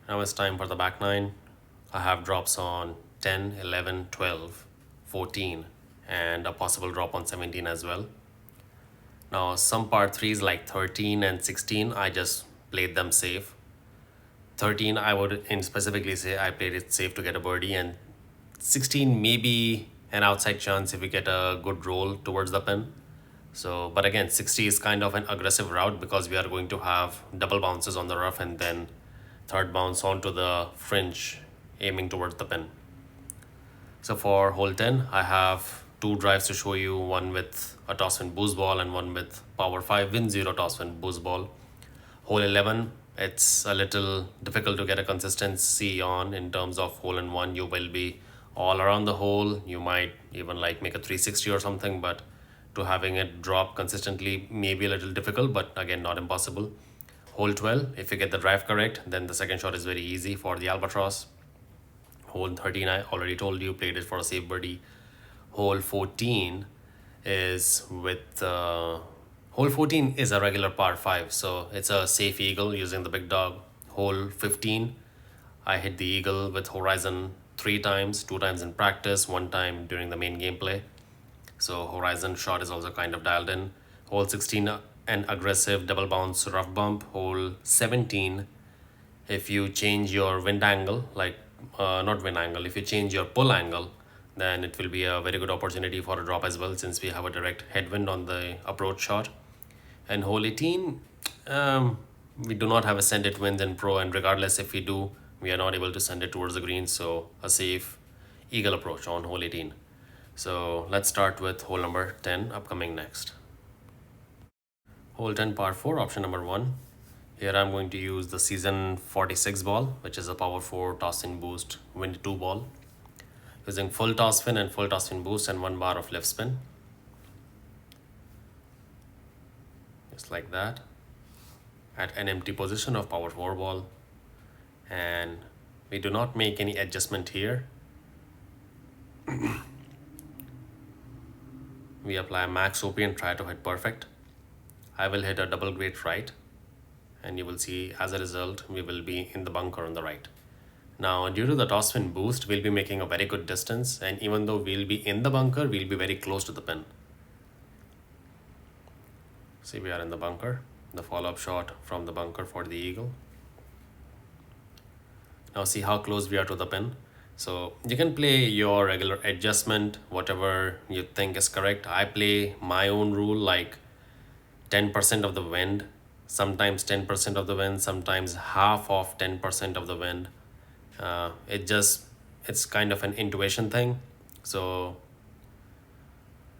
Now it's time for the back nine. I have drops on 10, 11, 12, 14, and a possible drop on 17 as well. Now some par 3s like 13 and 16, I just played them safe. 13, I would in specifically say I played it safe to get a birdie, and 16 maybe an outside chance if we get a good roll towards the pin. So, but again, 60 is kind of an aggressive route because we are going to have double bounces on the rough and then third bounce onto the fringe aiming towards the pin. So for hole 10, I have two drives to show you, one with a toss win boost ball and one with power 5 win 0 toss win boost ball. Hole 11, it's a little difficult to get a consistency on in terms of hole in one. You will be all around the hole. You might even like make a 360 or something, but to having it drop consistently may be a little difficult, but again, not impossible. Hole 12, if you get the drive correct, then the second shot is very easy for the Albatross. Hole 13, I already told you, played it for a safe birdie. Hole 14 is with hole 14 is a regular par 5, so it's a safe eagle using the big dog. Hole 15, I hit the eagle with horizon 3 times, 2 times in practice, 1 time during the main gameplay. So horizon shot is also kind of dialed in. Hole 16, an aggressive double bounce rough bump. Hole 17, if you change your wind angle, like not wind angle, if you change your pull angle, then it will be a very good opportunity for a drop as well, since we have a direct headwind on the approach shot. And hole 18, we do not have a send it winds in pro, and regardless if we do, we are not able to send it towards the green, so a safe eagle approach on hole 18. So let's start with hole number 10 upcoming next. Hole 10 par 4, option number 1. Here I'm going to use the season 46 ball, which is a power 4 toss in boost wind 2 ball, using full toss fin and full toss fin boost and 1 bar of left spin. Just like that, at an empty position of power 4 ball, and we do not make any adjustment here. We apply max OP and try to hit perfect. I will hit a double great right, and you will see as a result we will be in the bunker on the right. Now due to the toss fin boost, we'll be making a very good distance, and even though we'll be in the bunker, we'll be very close to the pin. See, we are in the bunker. The follow-up shot from the bunker for the eagle. Now see how close we are to the pin. So you can play your regular adjustment, whatever you think is correct. I play my own rule, like 10% of the wind, sometimes 10% of the wind, sometimes half of 10% of the wind. It's kind of an intuition thing. So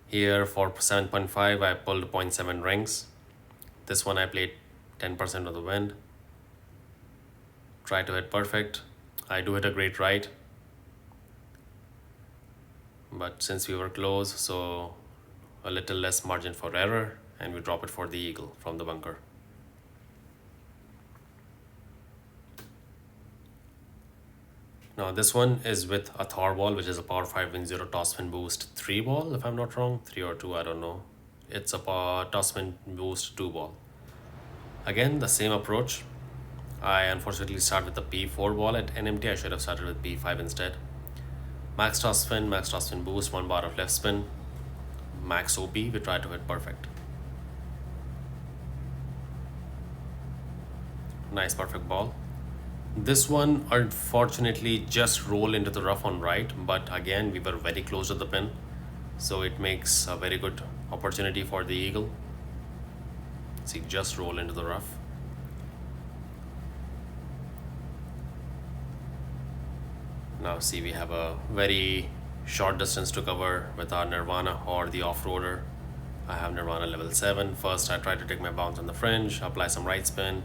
here for 7.5, I pulled 0.7 rings. This one I played 10% of the wind. Try to hit perfect. I do hit a great right, but since we were close, so a little less margin for error, and we drop it for the eagle from the bunker. Now this one is with a Thor ball, which is a power 5 win 0 toss win boost 3 ball, if I'm not wrong, 3 or 2, I don't know. It's a toss win boost 2 ball. Again, the same approach. I unfortunately start with the P4 ball at NMT. I should have started with P5 instead. Max toss spin boost, 1 bar of left spin, max OP, we try to hit perfect. Nice perfect ball. This one unfortunately just rolled into the rough on right, but again we were very close to the pin, so it makes a very good opportunity for the eagle. See, just roll into the rough. Now see, we have a very short distance to cover with our Nirvana or the off-roader. I have Nirvana level 7. First I try to take my bounce on the fringe, apply some right spin.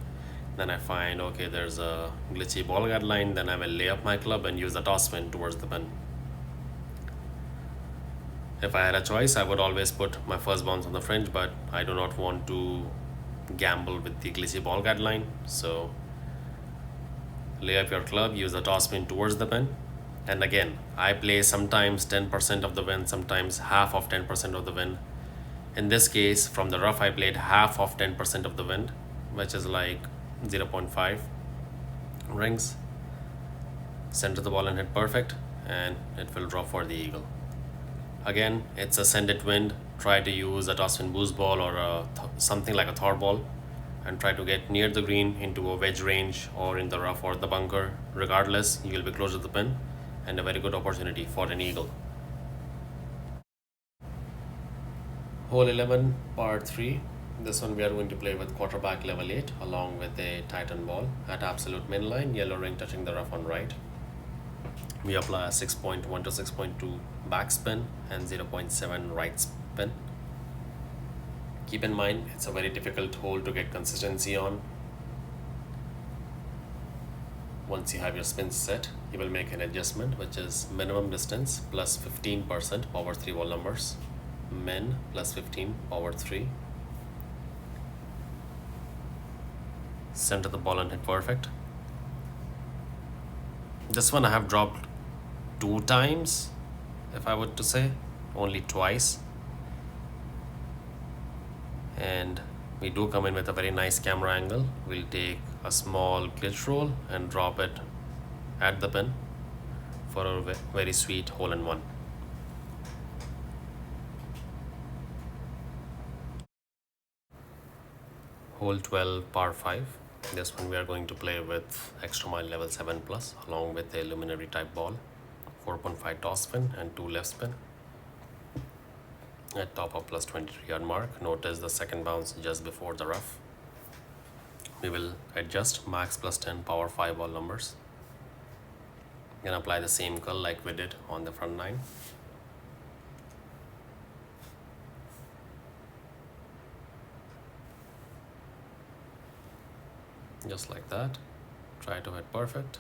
Then I find, okay, there's a glitchy ball guide line. Then I will lay up my club and use the toss spin towards the pin. If I had a choice, I would always put my first bounce on the fringe, but I do not want to gamble with the glitchy ball guide line. So lay up your club, use the toss spin towards the pin. And again, I play sometimes 10% of the wind, sometimes half of 10% of the wind. In this case, from the rough, I played half of 10% of the wind, which is like 0.5 rings. Center the ball and hit perfect, and it will drop for the eagle. Again, it's a send it wind. Try to use a toss spin boost ball or something like a Thor ball, and try to get near the green into a wedge range or in the rough or the bunker. Regardless, you will be close to the pin, and a very good opportunity for an eagle. Hole 11, par 3. This one we are going to play with quarterback level 8 along with a Titan ball at absolute min line, yellow ring touching the rough on right. We apply a 6.1 to 6.2 backspin and 0.7 right spin. Keep in mind, it's a very difficult hole to get consistency on. Once you have your spins set, you will make an adjustment, which is minimum distance plus 15% power 3 wall numbers, min plus 15 power 3. Center the ball and hit perfect. This one I have dropped 2 times, if I were to say, only twice. And we do come in with a very nice camera angle. We'll take a small glitch roll and drop it at the pin for a very sweet hole in one. Hole 12, par 5. This one we are going to play with extra mile level 7 plus along with a luminary type ball, 4.5 toss spin and 2 left spin. At top of plus 23 yard mark, notice the second bounce just before the rough. We will adjust max plus 10 power 5 ball numbers. Then apply the same curl like we did on the front 9. Just like that. Try to hit perfect.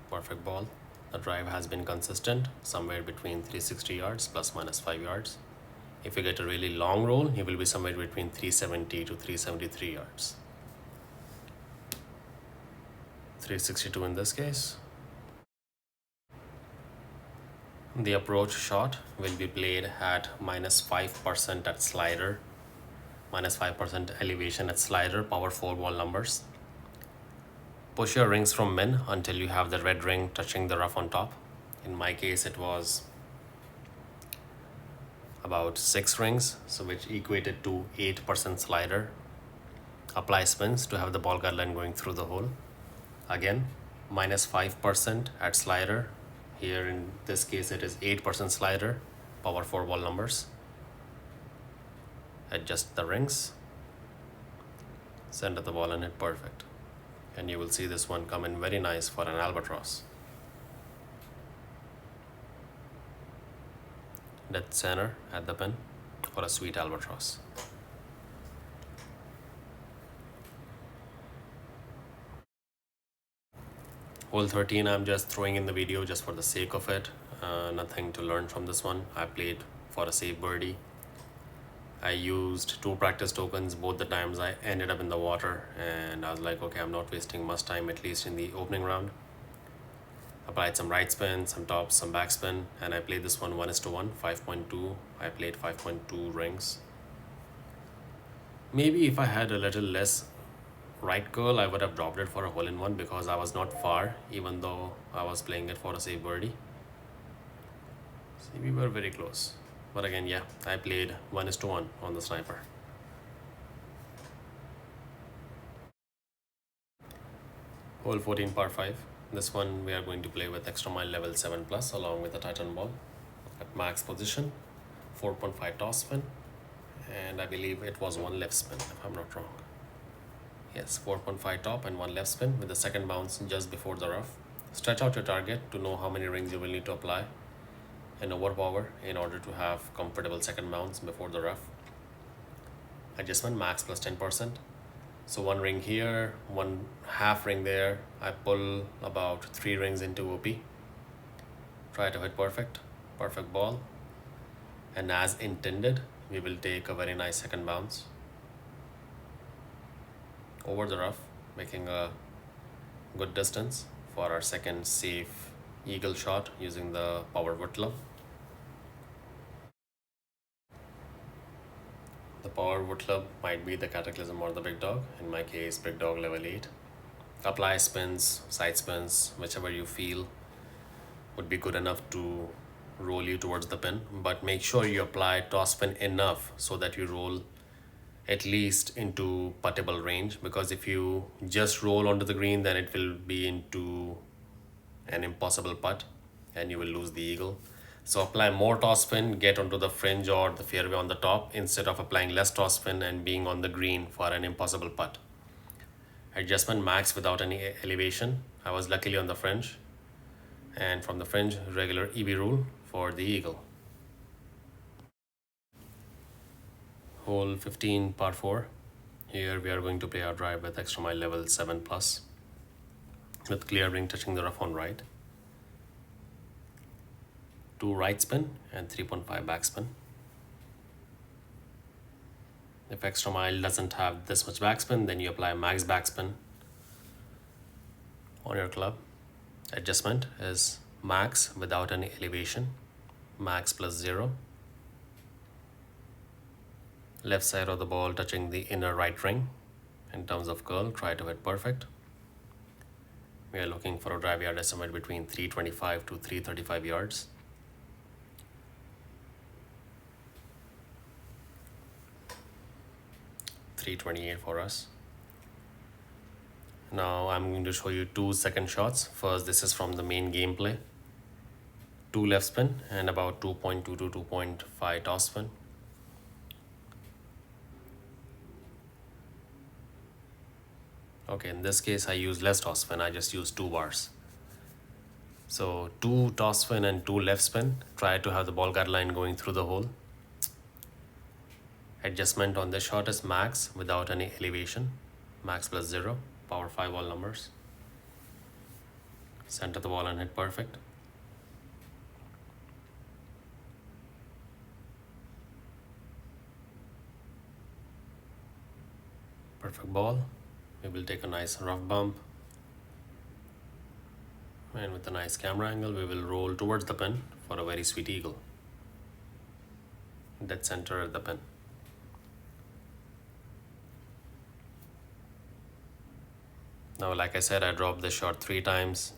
Perfect ball. The drive has been consistent, somewhere between 360 yards plus minus 5 yards. If you get a really long roll, you will be somewhere between 370 to 373 yards. 362 in this case. The approach shot will be played at minus 5% at slider, minus 5% elevation at slider, power 4 ball numbers. Push your rings from min until you have the red ring touching the rough on top. In my case, it was about 6 rings, so which equated to 8% slider. Apply spins to have the ball guideline going through the hole. Again, minus 5% at slider. Here in this case, it is 8% slider, power 4 ball numbers. Adjust the rings, center the ball and hit perfect. And you will see this one come in very nice for an albatross. Dead center at the pin for a sweet albatross. Hole 13, I'm just throwing in the video just for the sake of it. Nothing to learn from this one. I played for a safe birdie. I used 2 practice tokens both the times I ended up in the water, and I was like, okay, I'm not wasting much time, at least in the opening round. Applied some right spin, some top, some backspin, and I played this one 1:1, 5.2. I played 5.2 rings. Maybe if I had a little less right curl, I would have dropped it for a hole in one because I was not far, even though I was playing it for a safe birdie. See, we were very close. But again, yeah, I played 1:1 on the sniper. Hole 14, par 5. This one we are going to play with extra mile level 7 plus along with a Titan ball at max position, 4.5 toss spin, and I believe it was 1 left spin if I'm not wrong. Yes, 4.5 top and 1 left spin with the second bounce just before the rough. Stretch out your target to know how many rings you will need to apply and overpower in order to have comfortable second bounce before the rough. Adjustment max plus 10%. So 1 ring here, 1/2 ring there. I pull about 3 rings into OP. Try to hit perfect ball. And as intended, we will take a very nice second bounce over the rough, making a good distance for our second safe eagle shot using the power wood club. The power wood club might be the Cataclysm or the big dog. In my case, big dog level 8. Apply spins, side spins, whichever you feel would be good enough to roll you towards the pin, but make sure you apply toss spin enough so that you roll at least into puttable range, because if you just roll onto the green, then it will be into an impossible putt and you will lose the eagle. So apply more toss spin, get onto the fringe or the fairway on the top instead of applying less toss spin and being on the green for an impossible putt. Adjustment max without any elevation. I was luckily on the fringe, and from the fringe, regular EB rule for the eagle. Hole 15, par 4. Here we are going to play our drive with extra mile level 7 plus, with clear ring touching the rough on right. 2 right spin and 3.5 backspin. If extra mile doesn't have this much backspin, then you apply max backspin on your club. Adjustment is max without any elevation, max plus 0. Left side of the ball touching the inner right ring. In terms of curl, try to hit perfect. We are looking for a drive yard estimate between 325 to 335 yards. .328 for us. Now I'm going to show you 2 second shots. First, this is from the main gameplay. 2 left spin and about 2.2 to 2.5 toss spin. Okay, in this case I use less toss spin, I just use 2 bars. So 2 toss spin and 2 left spin. Try to have the ball guide line going through the hole. Adjustment on this shot is max without any elevation, max plus 0, power 5 all numbers. Center the ball and hit perfect. Perfect ball. We will take a nice rough bump, and with a nice camera angle we will roll towards the pin for a very sweet eagle. Dead center at the pin. Now, like I said, I dropped this shot 3 times,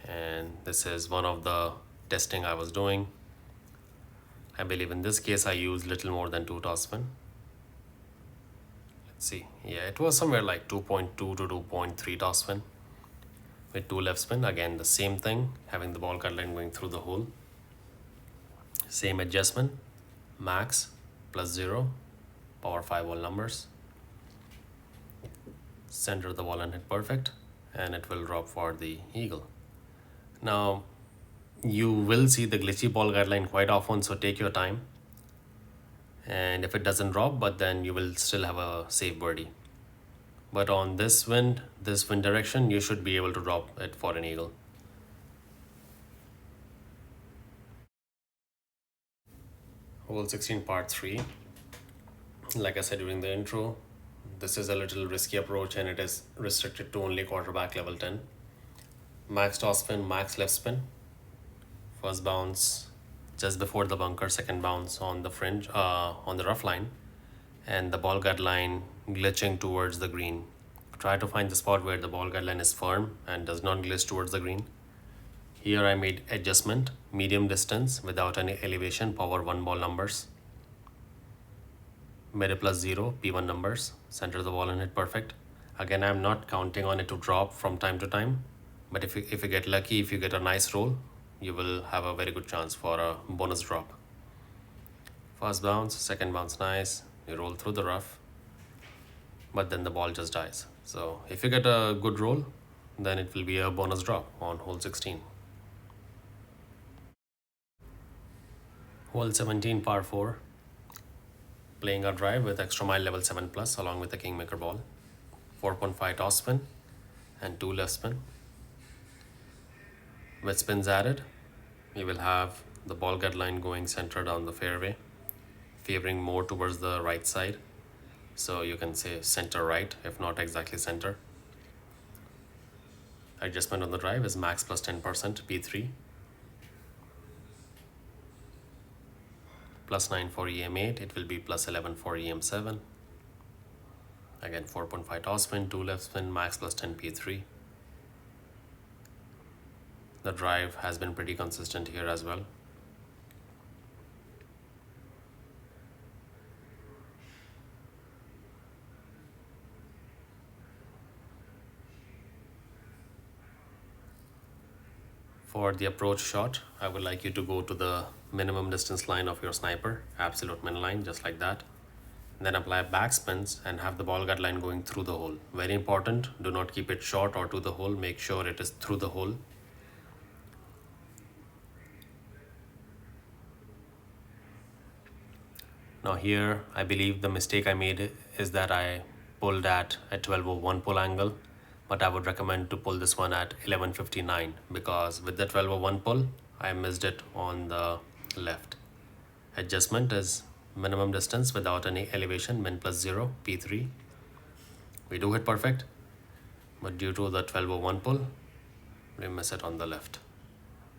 and this is one of the testing I was doing. I believe in this case I used little more than 2 toss spin. Let's see, yeah, it was somewhere like 2.2 to 2.3 toss spin with 2 left spin. Again, the same thing, having the ball cut line going through the hole. Same adjustment, max plus 0, power 5 all numbers. Center the ball and hit perfect, and it will drop for the eagle. Now you will see the glitchy ball guideline quite often, so take your time, and if it doesn't drop, but then you will still have a safe birdie. But on this wind direction, you should be able to drop it for an eagle. Hole 16, part 3. Like I said during the intro, this is a little risky approach and it is restricted to only quarterback level 10. Max toss spin, max left spin. First bounce just before the bunker, second bounce on the fringe, on the rough line, and the ball guide line glitching towards the green. Try to find the spot where the ball guide line is firm and does not glitch towards the green. Here I made adjustment, medium distance without any elevation, power 1 ball numbers. Made a plus 0, P1 numbers, center the ball and hit perfect. Again, I'm not counting on it to drop from time to time, but if you get lucky, if you get a nice roll, you will have a very good chance for a bonus drop. First bounce, second bounce nice, you roll through the rough, but then the ball just dies. So if you get a good roll, then it will be a bonus drop on hole 16. Hole 17, par 4. Playing our drive with extra mile level 7 plus along with the kingmaker ball. 4.5 toss spin and 2 left spin. With spins added, we will have the ball guide line going center down the fairway, favoring more towards the right side. So you can say center right, if not exactly center. Adjustment on the drive is max plus 10%, P3. Plus 9 for EM8, it will be plus 11 for EM7. Again, 4.5 toss spin, 2 left spin, max plus 10 P3. The drive has been pretty consistent here as well. For the approach shot, I would like you to go to the minimum distance line of your sniper, absolute min line, just like that. Then apply backspins and have the ball guard line going through the hole. Very important, do not keep it short or to the hole, make sure it is through the hole. Now here, I believe the mistake I made is that I pulled at a 12:01 pull angle, but I would recommend to pull this one at 11:59 because with the 12:01 pull, I missed it on the left. Adjustment is minimum distance without any elevation, min plus 0, P3. We do hit perfect, but due to the 12:01 pull, we miss it on the left.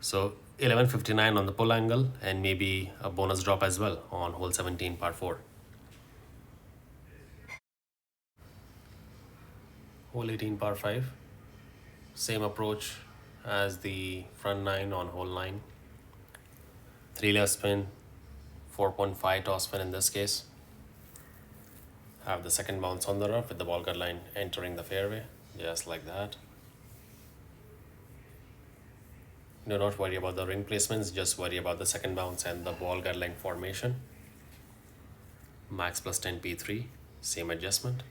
So 11:59 on the pull angle and maybe a bonus drop as well on hole 17 par 4. Hole 18 par 5. Same approach as the front 9 on hole 9. 3 left spin, 4.5 toss spin in this case. Have the second bounce on the rough with the ball guard line entering the fairway, just like that. Do not worry about the ring placements, just worry about the second bounce and the ball guard line formation. Max plus 10 P3, same adjustment.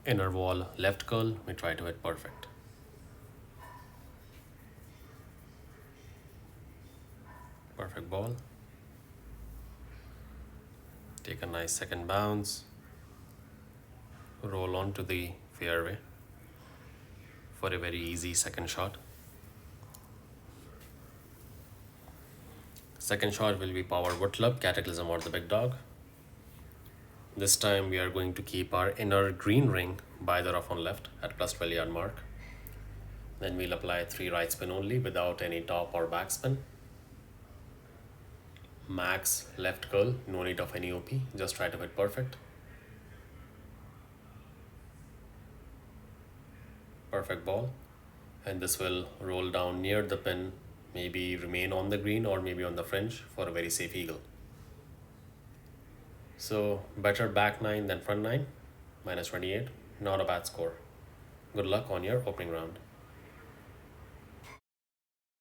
Inner wall left curl, we try to hit perfect. Perfect ball. Take a nice second bounce. Roll on to the fairway for a very easy second shot. Second shot will be power wood club, cataclysm or the big dog. This time we are going to keep our inner green ring by the rough on left at plus 12 yard mark. Then we'll apply 3 right spin only without any top or back spin. Max left curl, no need of any OP, just try to hit perfect. Perfect ball, and this will roll down near the pin, maybe remain on the green or maybe on the fringe for a very safe eagle. So better back 9 than front 9, minus 28, not a bad score. Good luck on your opening round.